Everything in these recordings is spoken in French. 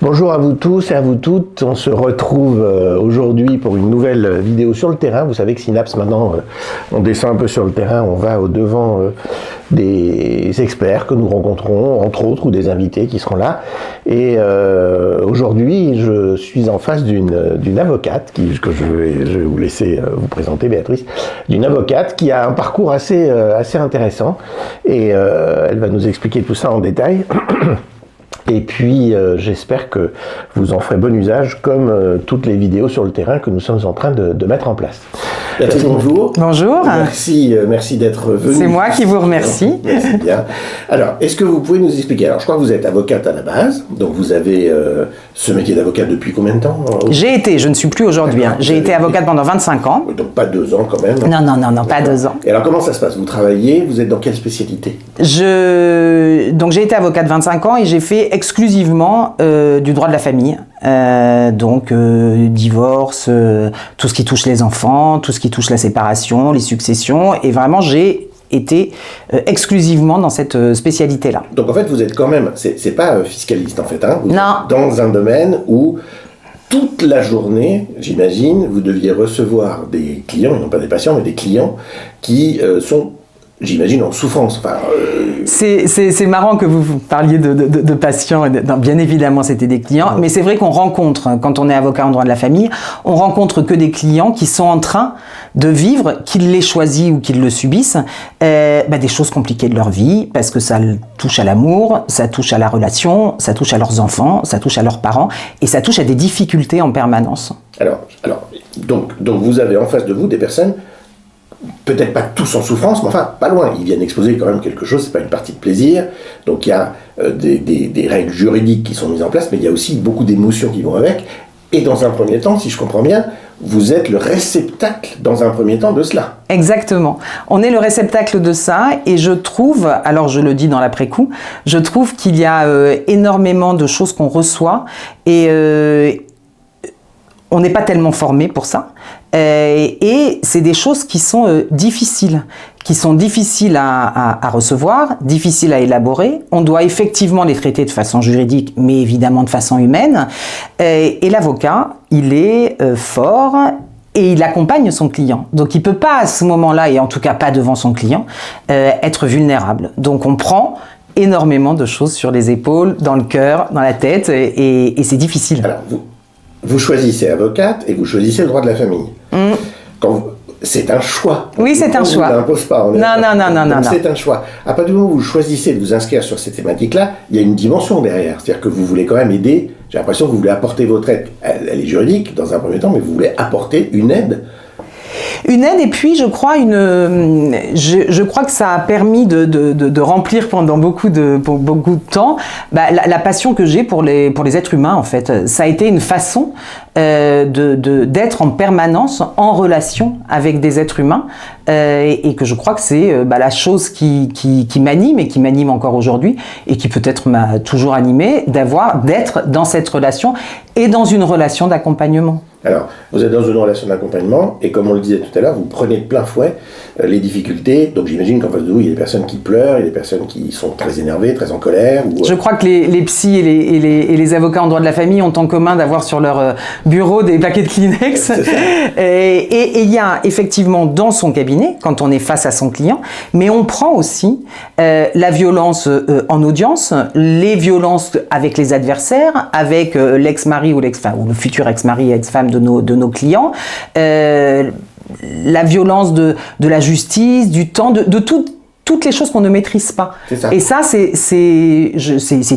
Bonjour à vous tous et à vous toutes. On se retrouve aujourd'hui pour une nouvelle vidéo sur le terrain. Vous savez que Synapse maintenant, on descend un peu sur le terrain, on va au-devant des experts que nous rencontrons, entre autres, ou des invités qui seront là. Et aujourd'hui, je suis en face d'une avocate, que je vais vous laisser vous présenter, Béatrice, d'une avocate qui a un parcours assez intéressant. Et elle va nous expliquer tout ça en détail. Et puis, j'espère que vous en ferez bon usage, comme toutes les vidéos sur le terrain que nous sommes en train de mettre en place. Bonjour. Bonjour. Merci d'être venu. C'est moi qui vous remercie. Merci bien. Alors, est-ce que vous pouvez nous expliquer? Alors, je crois que vous êtes avocate à la base, donc vous avez ce métier d'avocat depuis combien de temps? J'ai été, je ne suis plus aujourd'hui. J'ai été avocate pendant 25 ans. Donc pas 2 ans quand même. Non, pas 2 ans. Et alors, comment ça se passe? Vous travaillez, vous êtes dans quelle spécialité? Donc j'ai été avocate 25 ans et j'ai fait exclusivement du droit de la famille. Divorce, tout ce qui touche les enfants, tout ce qui touche la séparation, les successions, et vraiment j'ai été exclusivement dans cette spécialité-là. Donc en fait vous êtes quand même, c'est pas fiscaliste en fait, hein, vous non. êtes dans un domaine où toute la journée, j'imagine, vous deviez recevoir des clients, non pas des patients, mais des clients qui sont, j'imagine, en souffrance. Enfin, C'est marrant que vous parliez de patients. Non, bien évidemment, c'était des clients. Mais c'est vrai qu'on rencontre, quand on est avocat en droit de la famille, on rencontre que des clients qui sont en train de vivre, qu'ils l'aient choisi ou qu'ils le subissent, des choses compliquées de leur vie, parce que ça touche à l'amour, ça touche à la relation, ça touche à leurs enfants, ça touche à leurs parents, et ça touche à des difficultés en permanence. Donc vous avez en face de vous des personnes, peut-être pas tous en souffrance, mais enfin, pas loin. Ils viennent exposer quand même quelque chose, c'est pas une partie de plaisir. Donc il y a des règles juridiques qui sont mises en place, mais il y a aussi beaucoup d'émotions qui vont avec. Et dans un premier temps, si je comprends bien, vous êtes le réceptacle, dans un premier temps, de cela. Exactement. On est le réceptacle de ça, et je trouve, alors je le dis dans l'après-coup, je trouve qu'il y a énormément de choses qu'on reçoit, et on n'est pas tellement formé pour ça. Et c'est des choses qui sont difficiles à recevoir, difficiles à élaborer. On doit effectivement les traiter de façon juridique, mais évidemment de façon humaine. Et l'avocat, il est fort et il accompagne son client. Donc il ne peut pas à ce moment-là, et en tout cas pas devant son client, être vulnérable. Donc on prend énormément de choses sur les épaules, dans le cœur, dans la tête, et c'est difficile. Alors, vous choisissez avocate et vous choisissez le droit de la famille. C'est un choix. Oui, c'est un choix. On ne l'impose pas. Non. C'est un choix. À partir du moment où vous choisissez de vous inscrire sur ces thématiques-là, il y a une dimension derrière. C'est-à-dire que vous voulez quand même aider. J'ai l'impression que vous voulez apporter votre aide. Elle est juridique dans un premier temps, mais vous voulez apporter une aide. Une aide, et puis je crois que ça a permis de remplir pendant beaucoup de temps la passion que j'ai pour les êtres humains, en fait. Ça a été une façon d'être en permanence en relation avec des êtres humains, et que je crois que c'est la chose qui m'anime, et qui m'anime encore aujourd'hui, et qui peut-être m'a toujours animé, d'être dans cette relation et dans une relation d'accompagnement. Alors, vous êtes dans une relation d'accompagnement, et comme on le disait tout à l'heure, vous prenez de plein fouet les difficultés. Donc j'imagine qu'en face de vous, il y a des personnes qui pleurent, il y a des personnes qui sont très énervées, très en colère. Je crois que les psys et les avocats en droit de la famille ont en commun d'avoir sur leur bureau des paquets de Kleenex. Et il y a effectivement dans son cabinet, quand on est face à son client, mais on prend aussi la violence en audience, les violences avec les adversaires, avec l'ex-mari ou le futur ex-mari et ex-femme de nos clients, la violence de la justice, du temps, de toutes les choses qu'on ne maîtrise pas. Et ça, c'est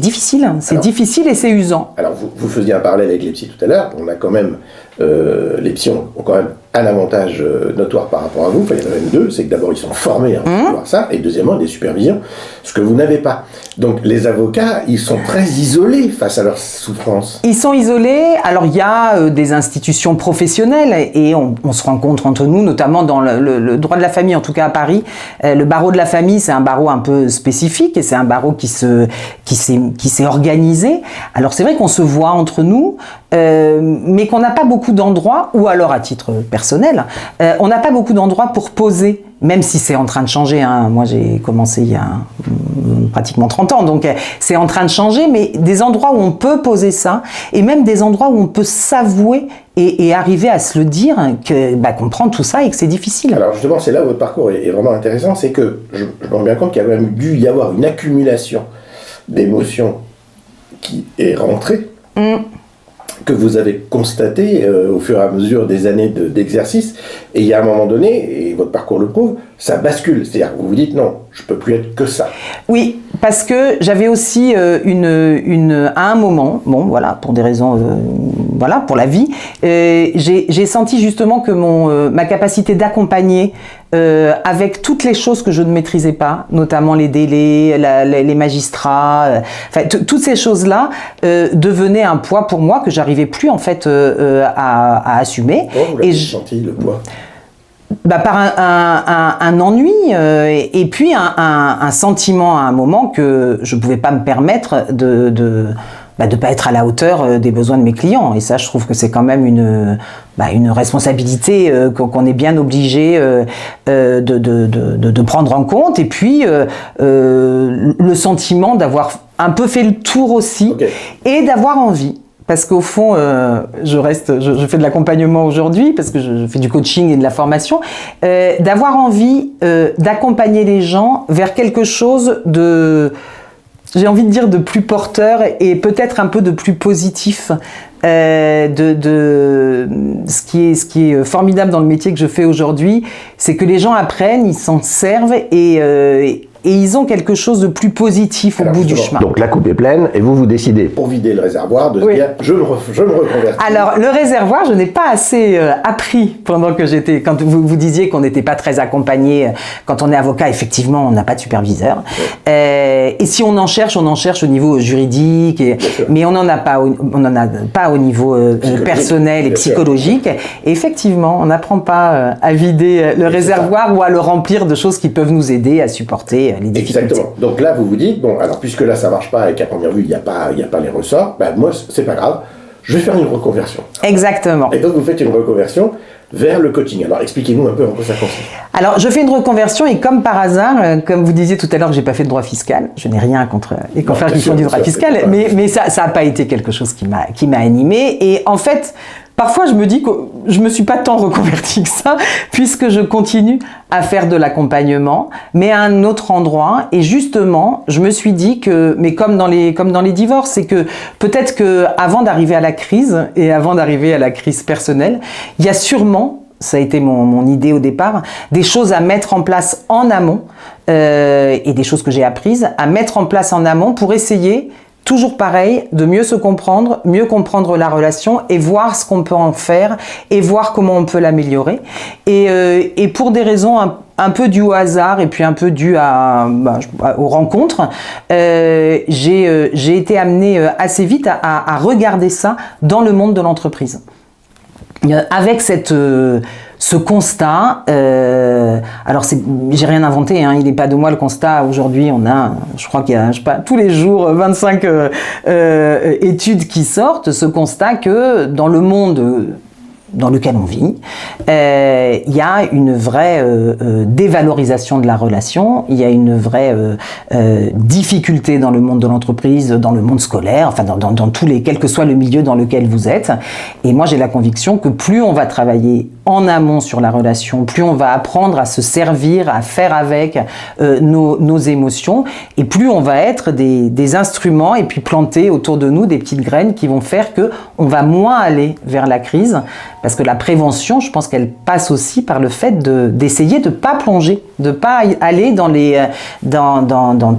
difficile. C'est difficile et c'est usant. Alors, vous faisiez un parallèle avec les psys tout à l'heure. On a quand même, les psys ont quand même un avantage notoire par rapport à vous. Enfin, il y en a même deux. C'est que d'abord, ils sont formés à voir ça. Et deuxièmement, des supervisions, ce que vous n'avez pas. Donc, les avocats, ils sont très isolés face à leur souffrance. Ils sont isolés. Alors, il y a des institutions professionnelles, et on se rencontre entre nous, notamment dans le droit de la famille, en tout cas à Paris. Le barreau de la famille, c'est un barreau un peu spécifique, et c'est un barreau qui s'est organisé. Alors, c'est vrai qu'on se voit entre nous, mais qu'on n'a pas beaucoup d'endroits, ou alors à titre personnel, on n'a pas beaucoup d'endroits pour poser, même si c'est en train de changer. Moi, j'ai commencé il y a pratiquement 30 ans, donc c'est en train de changer, mais des endroits où on peut poser ça, et même des endroits où on peut s'avouer et arriver à se le dire, qu'on prend tout ça et que c'est difficile. Alors justement, c'est là où votre parcours est vraiment intéressant, c'est que je me rends bien compte qu'il y a même dû y avoir une accumulation d'émotions qui est rentrée, que vous avez constaté au fur et à mesure des années d'exercice, et il y a un moment donné, et votre parcours le prouve, ça bascule, c'est-à-dire que vous vous dites non, je peux plus être que ça. Oui, parce que j'avais aussi à un moment, bon voilà, pour des raisons, voilà, pour la vie, j'ai senti justement que ma capacité d'accompagner avec toutes les choses que je ne maîtrisais pas, notamment les délais, les magistrats, toutes ces choses-là devenaient un poids pour moi que j'arrivais plus en fait à assumer. Comment vous l'avez senti le poids? Par un ennui et puis un sentiment à un moment que je pouvais pas me permettre de pas être à la hauteur des besoins de mes clients. Et ça, je trouve que c'est quand même une responsabilité qu'on est bien obligé de prendre en compte. Et puis, le sentiment d'avoir un peu fait le tour aussi, et d'avoir envie. Parce qu'au fond, je fais de l'accompagnement aujourd'hui, parce que je fais du coaching et de la formation, d'avoir envie d'accompagner les gens vers quelque chose j'ai envie de dire de plus porteur et peut-être un peu de plus positif. Ce qui est formidable dans le métier que je fais aujourd'hui, c'est que les gens apprennent, ils s'en servent et ils ont quelque chose de plus positif au bout du chemin. Donc la coupe est pleine et vous décidez, pour vider le réservoir, de se dire je me reconvertis. Alors le réservoir, je n'ai pas assez appris pendant que j'étais, quand vous disiez qu'on n'était pas très accompagné, quand on est avocat, effectivement on n'a pas de superviseur. Et si on en cherche au niveau juridique, mais on n'en a pas au niveau personnel et psychologique. Et effectivement, on n'apprend pas à vider le réservoir ou à le remplir de choses qui peuvent nous aider à supporter les difficultés. Exactement. Donc là, vous vous dites, bon, alors puisque là, ça marche pas et qu'à première vue, il n'y a pas les ressorts, moi, c'est pas grave, je vais faire une reconversion. Exactement. Et donc, vous faites une reconversion vers le coaching. Alors, expliquez-nous un peu en quoi ça consiste. Alors, je fais une reconversion et comme par hasard, comme vous disiez tout à l'heure que j'ai pas fait de droit fiscal, je n'ai rien contre les confrères qui font du droit fiscal, mais ça n'a pas été quelque chose qui m'a animé. Et en fait, parfois, je me dis que je me suis pas tant reconvertie que ça, puisque je continue à faire de l'accompagnement, mais à un autre endroit. Et justement, je me suis dit que, mais comme dans les divorces, c'est que peut-être que avant d'arriver à la crise et avant d'arriver à la crise personnelle, il y a sûrement, ça a été mon idée au départ, des choses à mettre en place en amont et des choses que j'ai apprises à mettre en place en amont pour essayer. Toujours pareil, de mieux se comprendre, mieux comprendre la relation et voir ce qu'on peut en faire et voir comment on peut l'améliorer. Et pour des raisons un peu dues au hasard et puis un peu dues aux rencontres, j'ai été amenée assez vite à regarder ça dans le monde de l'entreprise. Avec ce constat, alors j'ai rien inventé, hein, il n'est pas de moi le constat. Aujourd'hui, on a, je crois qu'il y a, tous les jours 25 études qui sortent. Ce constat que dans le monde dans lequel on vit, il y a une vraie dévalorisation de la relation, il y a une vraie difficulté dans le monde de l'entreprise, dans le monde scolaire, enfin dans tous les, quel que soit le milieu dans lequel vous êtes. Et moi j'ai la conviction que plus on va travailler en amont sur la relation, plus on va apprendre à se servir, à faire avec nos émotions, et plus on va être des instruments et puis planter autour de nous des petites graines qui vont faire que on va moins aller vers la crise. Parce que la prévention, je pense qu'elle passe aussi par le fait d'essayer de ne pas plonger, de ne pas aller dans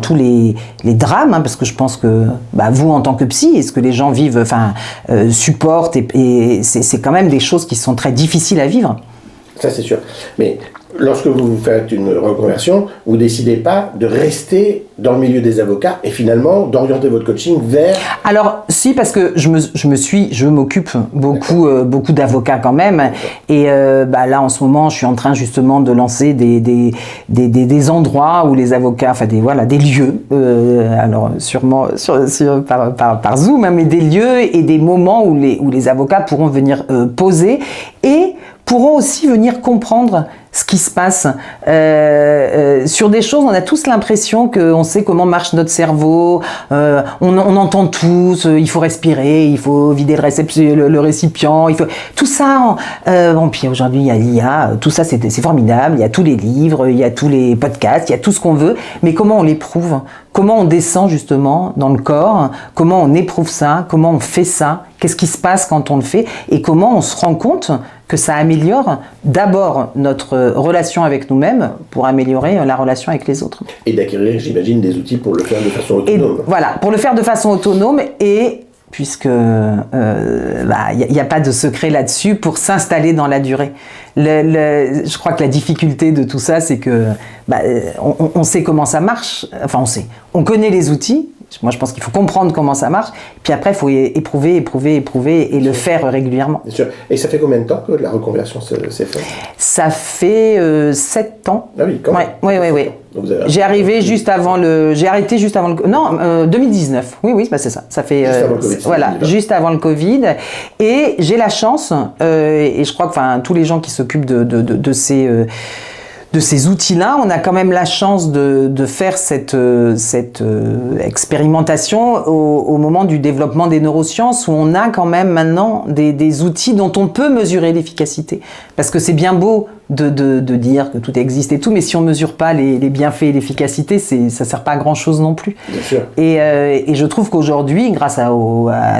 tous les drames, hein, parce que je pense que vous, en tant que psy, et ce que les gens vivent, supportent, et c'est quand même des choses qui sont très difficiles à vivre. Ça, c'est sûr. Mais lorsque vous faites une reconversion, vous ne décidez pas de rester dans le milieu des avocats et finalement d'orienter votre coaching vers... Alors, si, parce que je m'occupe beaucoup d'avocats quand même. Et là, en ce moment, je suis en train justement de lancer des endroits où les avocats, des lieux, alors sûrement par Zoom, hein, mais des lieux et des moments où les avocats pourront venir poser et pourront aussi venir comprendre ce qui se passe sur des choses. On a tous l'impression qu'on sait comment marche notre cerveau, on entend tous, il faut respirer, il faut vider le récipient, il faut tout ça. Bon, puis aujourd'hui il y a l'IA, tout ça c'est formidable, il y a tous les livres, il y a tous les podcasts, il y a tout ce qu'on veut, mais comment on l'éprouve? Comment on descend justement dans le corps? Comment on éprouve ça? Comment on fait ça? Qu'est-ce qui se passe quand on le fait? Et comment on se rend compte que ça améliore d'abord notre relation avec nous-mêmes pour améliorer la relation avec les autres. Et d'acquérir, j'imagine, des outils pour le faire de façon autonome. Et voilà, pour le faire de façon autonome et puisque y a pas de secret là-dessus pour s'installer dans la durée. Je crois que la difficulté de tout ça, c'est que on sait comment ça marche. Enfin, on connaît les outils. Moi, je pense qu'il faut comprendre comment ça marche. Puis après, il faut éprouver et le faire régulièrement. Bien sûr. Et ça fait combien de temps que la reconversion s'est faite? Ça fait 7 ans. Ah oui, quand même. Oui. J'ai arrêté juste avant le. Non, 2019. Oui, c'est ça. Ça fait juste avant le COVID, juste avant le Covid. Et j'ai la chance, et je crois que tous les gens qui s'occupent de ces outils-là, on a quand même la chance de faire cette expérimentation au moment du développement des neurosciences, où on a quand même maintenant des outils dont on peut mesurer l'efficacité. Parce que c'est bien beau de dire que tout existe et tout, mais si on mesure pas les bienfaits et l'efficacité, ça sert pas à grand chose non plus. Bien sûr. Et je trouve qu'aujourd'hui, grâce à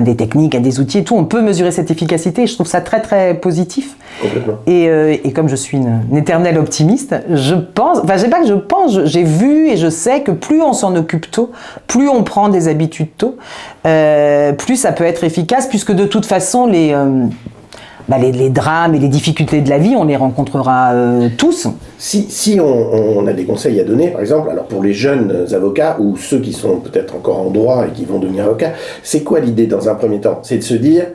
des techniques, à des outils et tout, on peut mesurer cette efficacité. Et je trouve ça très très positif. Complètement. Et comme je suis une éternelle optimiste, j'ai vu et je sais que plus on s'en occupe tôt, plus on prend des habitudes tôt, plus ça peut être efficace, puisque de toute façon les drames et les difficultés de la vie, on les rencontrera tous. Si on a des conseils à donner, par exemple, alors pour les jeunes avocats ou ceux qui sont peut-être encore en droit et qui vont devenir avocats, c'est quoi l'idée dans un premier temps? C'est de se dire,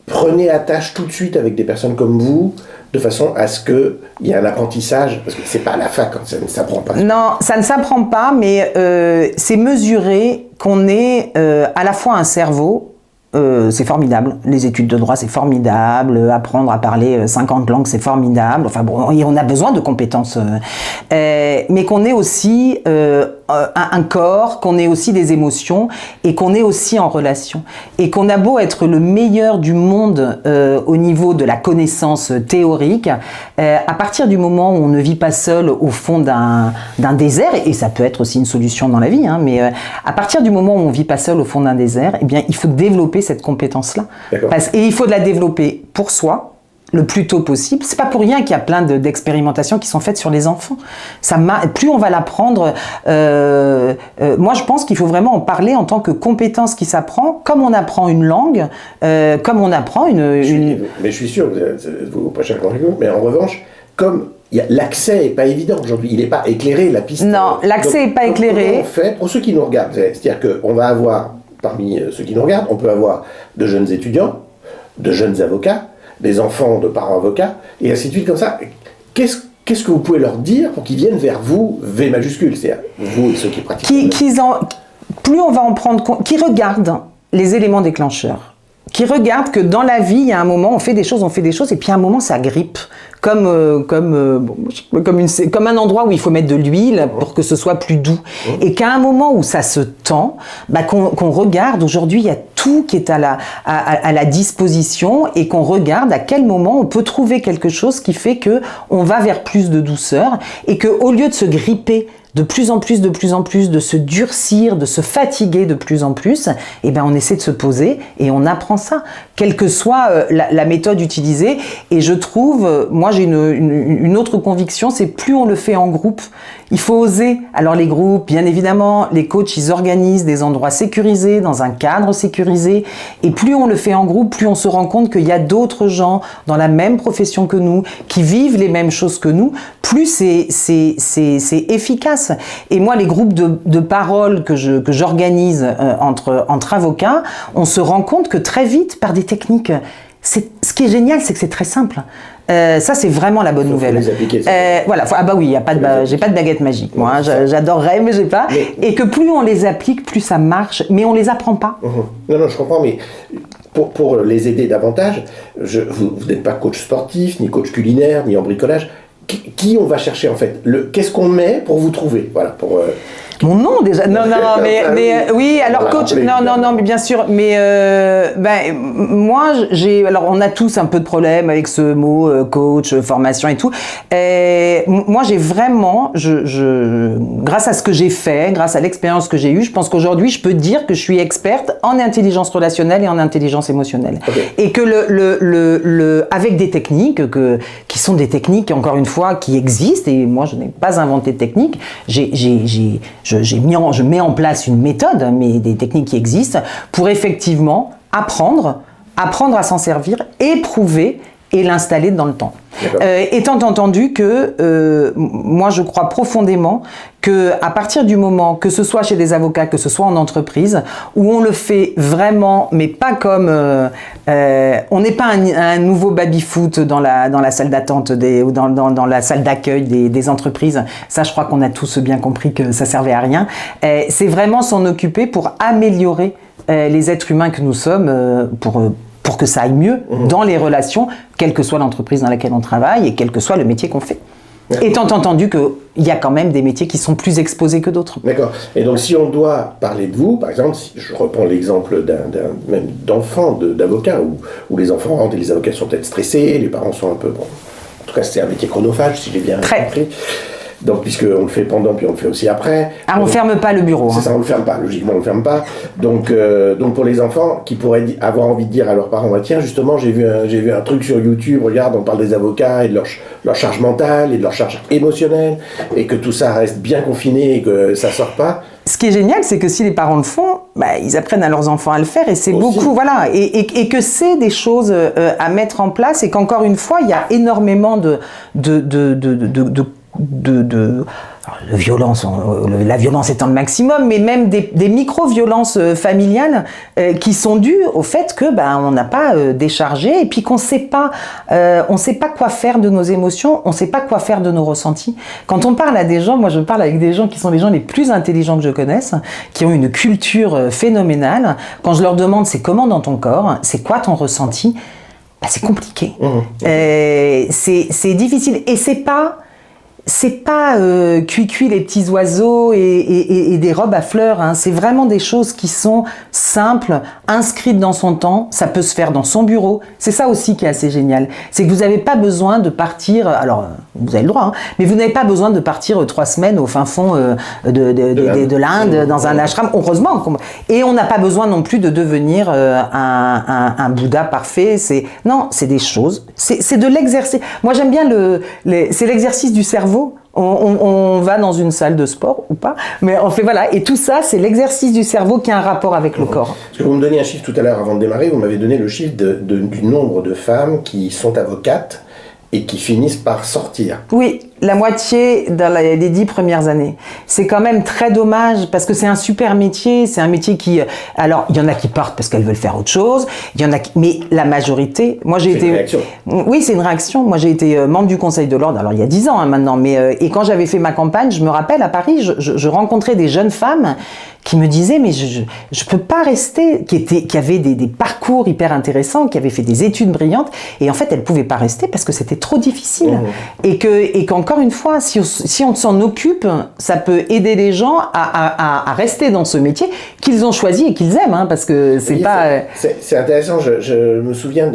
prenez attache tout de suite avec des personnes comme vous, de façon à ce qu'il y ait un apprentissage, parce que c'est pas à la fac, ça ne s'apprend pas. Non, ça ne s'apprend pas, mais c'est mesurer qu'on ait à la fois un cerveau. C'est formidable, les études de droit c'est formidable, apprendre à parler 50 langues c'est formidable, enfin bon, on a besoin de compétences, mais qu'on ait aussi un corps, qu'on ait aussi des émotions et qu'on est aussi en relation. Et qu'on a beau être le meilleur du monde au niveau de la connaissance théorique, à partir du moment où on ne vit pas seul au fond d'un désert, et ça peut être aussi une solution dans la vie, mais à partir du moment où on ne vit pas seul au fond d'un désert, eh bien, il faut développer cette compétence-là. Et il faut la développer pour soi, le plus tôt possible. C'est pas pour rien qu'il y a plein d'expérimentations qui sont faites sur les enfants. Plus on va l'apprendre, moi je pense qu'il faut vraiment en parler en tant que compétence qui s'apprend, comme on apprend une langue, comme on apprend une... Mais je suis sûr, vous prêchez un convaincu, mais en revanche, comme l'accès n'est pas évident aujourd'hui, il n'est pas éclairé, la piste... Non, l'accès n'est pas éclairé. Comment on fait pour ceux qui nous regardent? C'est-à-dire qu'on va avoir, parmi ceux qui nous regardent, on peut avoir de jeunes étudiants, de jeunes avocats, des enfants de parents avocats, et ainsi de suite comme ça. Qu'est-ce que vous pouvez leur dire pour qu'ils viennent vers vous, V majuscule, c'est-à-dire vous et ceux qui pratiquent? Plus on va en prendre compte, qui regardent les éléments déclencheurs, qui regardent que dans la vie, il y a un moment, on fait des choses, et puis à un moment, ça grippe. Comme un endroit où il faut mettre de l'huile pour que ce soit plus doux. Et qu'à un moment où ça se tend, qu'on regarde, aujourd'hui il y a tout qui est à la disposition, et qu'on regarde à quel moment on peut trouver quelque chose qui fait que on va vers plus de douceur, et que au lieu de se gripper de plus en plus, de se durcir, de se fatiguer de plus en plus, eh ben on essaie de se poser et on apprend ça, quelle que soit la méthode utilisée. Et je trouve, moi j'ai une autre conviction, c'est plus on le fait en groupe, il faut oser. Alors les groupes, bien évidemment, les coachs, ils organisent des endroits sécurisés, dans un cadre sécurisé, et plus on le fait en groupe, plus on se rend compte qu'il y a d'autres gens dans la même profession que nous, qui vivent les mêmes choses que nous, plus c'est efficace. Et moi, les groupes de parole que j'organise entre avocats, on se rend compte que très vite, par des techniques, ce qui est génial, c'est que c'est très simple. Ça, c'est vraiment la bonne nouvelle. Les appliquer, voilà. Oui, j'ai pas de baguette magique. Moi, j'adorerais, mais j'ai pas. Et que plus on les applique, plus ça marche. Mais on les apprend pas. Non, je comprends, mais pour les aider davantage, vous n'êtes pas coach sportif, ni coach culinaire, ni en bricolage. Qui on va chercher en fait? Qu'est-ce qu'on met pour vous trouver? Voilà, Mon nom déjà. Non, mais oui, alors coach. Non, mais bien sûr. Mais moi, alors on a tous un peu de problème avec ce mot coach, formation et tout. Moi, j'ai vraiment, grâce à ce que j'ai fait, grâce à l'expérience que j'ai eue, je pense qu'aujourd'hui, je peux dire que je suis experte en intelligence relationnelle et en intelligence émotionnelle. Okay. Et que avec des techniques qui sont des techniques, encore une fois, qui existent. Et moi, je n'ai pas inventé de technique. Je mets en place une méthode, mais des techniques qui existent pour effectivement apprendre à s'en servir, éprouver et l'installer dans le temps. Étant entendu que moi je crois profondément que à partir du moment, que ce soit chez des avocats, que ce soit en entreprise, où on le fait vraiment, mais pas comme on n'est pas un nouveau baby-foot dans la salle d'attente ou dans la salle d'accueil des entreprises. Ça, je crois qu'on a tous bien compris que ça servait à rien. C'est vraiment s'en occuper pour améliorer les êtres humains que nous sommes, pour que ça aille mieux dans les relations, quelle que soit l'entreprise dans laquelle on travaille et quel que soit le métier qu'on fait. D'accord. Étant entendu qu'il y a quand même des métiers qui sont plus exposés que d'autres. D'accord. Et donc si on doit parler de vous, par exemple, si je reprends l'exemple même d'enfants, d'avocats, où les enfants rentrent et les avocats sont peut-être stressés, les parents sont un peu... Bon, en tout cas, c'est un métier chronophage, si j'ai bien compris. Donc, puisqu'on le fait pendant, puis on le fait aussi après. Ah, on ne ferme pas le bureau. C'est ça, on ne le ferme pas. Logiquement, on ne le ferme pas. Donc, pour les enfants qui pourraient avoir envie de dire à leurs parents, tiens, justement, j'ai vu un truc sur YouTube, regarde, on parle des avocats et de leur charge mentale et de leur charge émotionnelle, et que tout ça reste bien confiné et que ça ne sort pas. Ce qui est génial, c'est que si les parents le font, ils apprennent à leurs enfants à le faire, et c'est aussi beaucoup, voilà, et que c'est des choses à mettre en place, et qu'encore une fois, il y a énormément de violence, la violence étant le maximum, mais même des micro-violences familiales qui sont dues au fait que on n'a pas déchargé, et puis qu'on sait pas quoi faire de nos émotions, on sait pas quoi faire de nos ressentis. Quand on parle à des gens, moi je parle avec des gens qui sont les gens les plus intelligents que je connaisse, qui ont une culture phénoménale. Quand je leur demande c'est comment dans ton corps, c'est quoi ton ressenti, c'est compliqué. C'est difficile, et c'est pas cuit les petits oiseaux et des robes à fleurs, hein. C'est vraiment des choses qui sont simples, inscrites dans son temps. Ça peut se faire dans son bureau. C'est ça aussi qui est assez génial. C'est que vous n'avez pas besoin de partir, alors vous avez le droit, hein, mais vous n'avez pas besoin de partir 3 semaines au fin fond de l'Inde, dans un ashram, heureusement. Et on n'a pas besoin non plus de devenir un Bouddha parfait. Non, c'est des choses. C'est de l'exercice. Moi j'aime bien c'est l'exercice du cerveau. On va dans une salle de sport ou pas, mais on fait voilà, et tout ça c'est l'exercice du cerveau qui a un rapport avec le corps. Parce que vous me donniez un chiffre tout à l'heure avant de démarrer, vous m'avez donné le chiffre du nombre de femmes qui sont avocates et qui finissent par sortir. Oui, la moitié dans les 10 premières années. C'est quand même très dommage parce que c'est un super métier, c'est un métier qui... Alors, il y en a qui partent parce qu'elles veulent faire autre chose, il y en a mais la majorité... Moi, j'ai été... C'est une réaction. Oui, c'est une réaction. Moi, j'ai été membre du Conseil de l'Ordre, alors il y a 10 ans maintenant, mais et quand j'avais fait ma campagne, je me rappelle, à Paris, je rencontrais des jeunes femmes qui me disaient, mais je peux pas rester, qui avaient des parcours hyper intéressants, qui avaient fait des études brillantes, et en fait, elles pouvaient pas rester parce que c'était trop difficile. Et qu'encore une fois, si on s'en occupe, ça peut aider les gens à rester dans ce métier qu'ils ont choisi et qu'ils aiment, hein, parce que c'est pas... C'est intéressant, je me souviens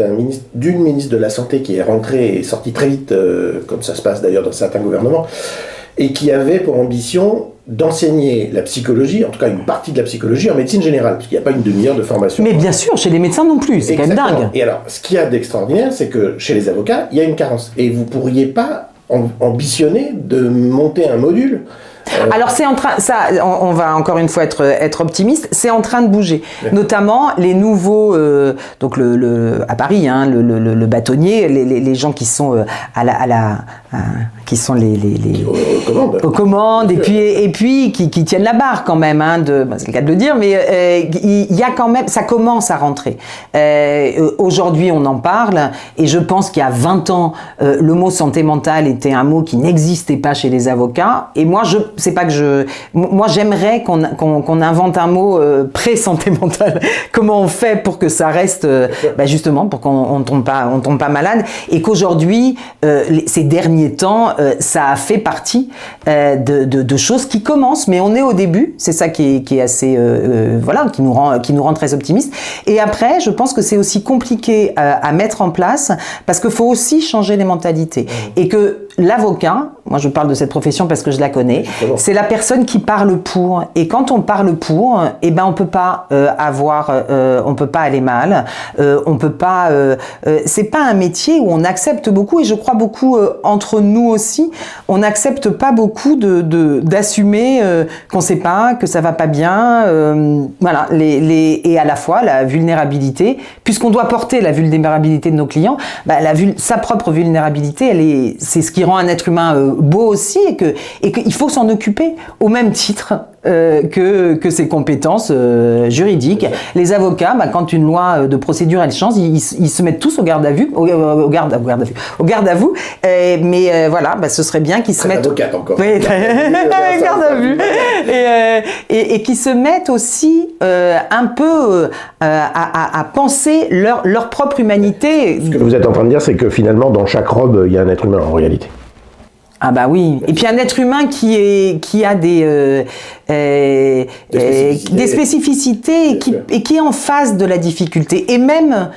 d'une ministre de la Santé qui est rentrée et sortie très vite, comme ça se passe d'ailleurs dans certains gouvernements, et qui avait pour ambition d'enseigner la psychologie, en tout cas une partie de la psychologie en médecine générale, parce qu'il n'y a pas une demi-heure de formation. Mais bien sûr, chez les médecins non plus, c'est exactement. Quand même dingue. Et alors, ce qu'il y a d'extraordinaire, c'est que chez les avocats, il y a une carence. Et vous ne pourriez pas ambitionner de monter un module. Alors c'est en train, on va encore une fois être optimiste, c'est en train de bouger. Ouais. Notamment les nouveaux, donc à Paris, hein, le bâtonnier, les gens qui sont qui sont aux commandes et puis qui tiennent la barre quand même, hein, c'est le cas de le dire, mais il y a quand même, ça commence à rentrer. Aujourd'hui on en parle et je pense qu'il y a 20 ans le mot santé mentale était un mot qui n'existait pas chez les avocats et moi c'est pas que moi j'aimerais qu'on invente un mot pré-santé mentale. Comment on fait pour que ça reste, justement, pour qu'on tombe pas malade, et qu'aujourd'hui, ces derniers temps, ça a fait partie de choses qui commencent, mais on est au début. C'est ça qui est assez, qui nous rend très optimistes. Et après, je pense que c'est aussi compliqué à mettre en place, parce qu'il faut aussi changer les mentalités. Et que l'avocat, moi je parle de cette profession parce que je la connais, c'est la personne qui parle pour. Et quand on parle pour, on peut pas on peut pas aller mal, on peut pas. C'est pas un métier où on accepte beaucoup, et je crois beaucoup entre nous aussi, on n'accepte pas beaucoup d'assumer qu'on sait pas, que ça va pas bien, et à la fois la vulnérabilité, puisqu'on doit porter la vulnérabilité de nos clients, sa propre vulnérabilité, c'est ce qui rend un être humain beau aussi, et qu'il faut s'en occuper au même titre que ses compétences juridiques. Les avocats, quand une loi de procédure elle change, ils se mettent tous au garde à vue, au garde à vous. Ce serait bien qu'ils se mettent. Avocate encore. Oui, garde à vue. Et qu'ils se mettent aussi un peu à penser leur propre humanité. Ce que vous êtes en train de dire, c'est que finalement, dans chaque robe, il y a un être humain en réalité. Ah bah oui, et puis un être humain qui a des spécificités et qui est en face de la difficulté. Et même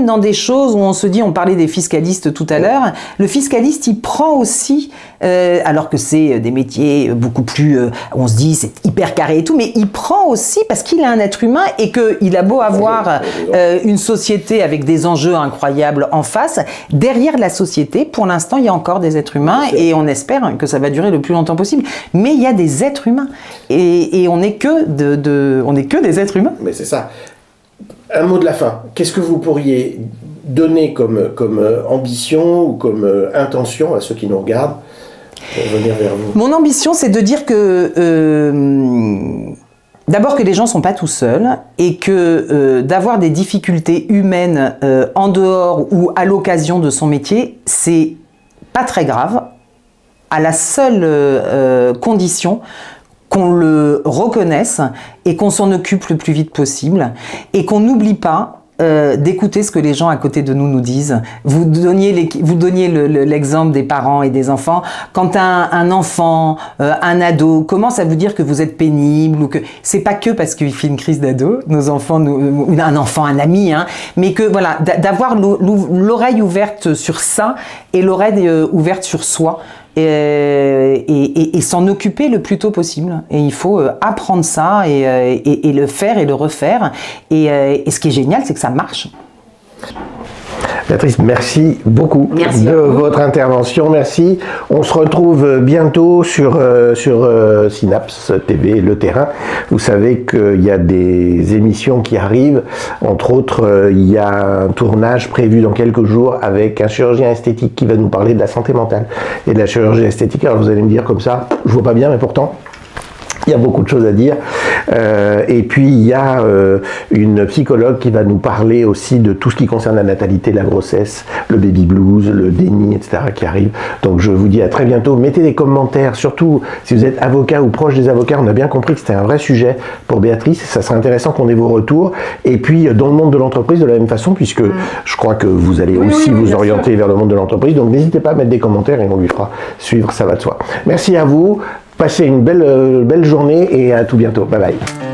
dans des choses où on se dit, on parlait des fiscalistes tout à l'heure, le fiscaliste il prend aussi, alors que c'est des métiers beaucoup plus, on se dit c'est hyper carré et tout, mais il prend aussi parce qu'il est un être humain et qu'il a beau avoir une société avec des enjeux incroyables en face, derrière la société, pour l'instant il y a encore des êtres humains et on espère que ça va durer le plus longtemps possible, mais il y a des êtres humains et on n'est que des êtres humains. Mais c'est ça. Un mot de la fin. Qu'est-ce que vous pourriez donner comme ambition ou comme intention à ceux qui nous regardent pour venir vers vous? Mon ambition, c'est de dire que d'abord que les gens ne sont pas tout seuls et que d'avoir des difficultés humaines en dehors ou à l'occasion de son métier, c'est pas très grave, à la seule condition qu'on le reconnaisse et qu'on s'en occupe le plus vite possible et qu'on n'oublie pas d'écouter ce que les gens à côté de nous disent. Vous donniez l'exemple des parents et des enfants. Quand un enfant, un ado commence à vous dire que vous êtes pénible ou que c'est pas que parce qu'il fait une crise d'ado, nos enfants, un enfant, un ami, mais que voilà, d'avoir l'oreille ouverte sur ça et l'oreille ouverte sur soi. Et s'en occuper le plus tôt possible. Et il faut apprendre ça et le faire et le refaire. Et ce qui est génial, c'est que ça marche. Béatrice, merci beaucoup de votre intervention. Merci. On se retrouve bientôt sur Synapse TV, Le Terrain. Vous savez qu'il y a des émissions qui arrivent. Entre autres, il y a un tournage prévu dans quelques jours avec un chirurgien esthétique qui va nous parler de la santé mentale et de la chirurgie esthétique. Alors vous allez me dire comme ça, je vois pas bien, mais pourtant... il y a beaucoup de choses à dire. Et puis, il y a une psychologue qui va nous parler aussi de tout ce qui concerne la natalité, la grossesse, le baby blues, le déni, etc. qui arrive. Donc, je vous dis à très bientôt. Mettez des commentaires, surtout si vous êtes avocat ou proche des avocats. On a bien compris que c'était un vrai sujet pour Béatrice. Ça serait intéressant qu'on ait vos retours. Et puis, dans le monde de l'entreprise, de la même façon, puisque je crois que vous allez aussi vous orienter vers le monde de l'entreprise. Donc, n'hésitez pas à mettre des commentaires et on lui fera suivre, ça va de soi. Merci à vous. Passez une belle journée et à tout bientôt. Bye bye.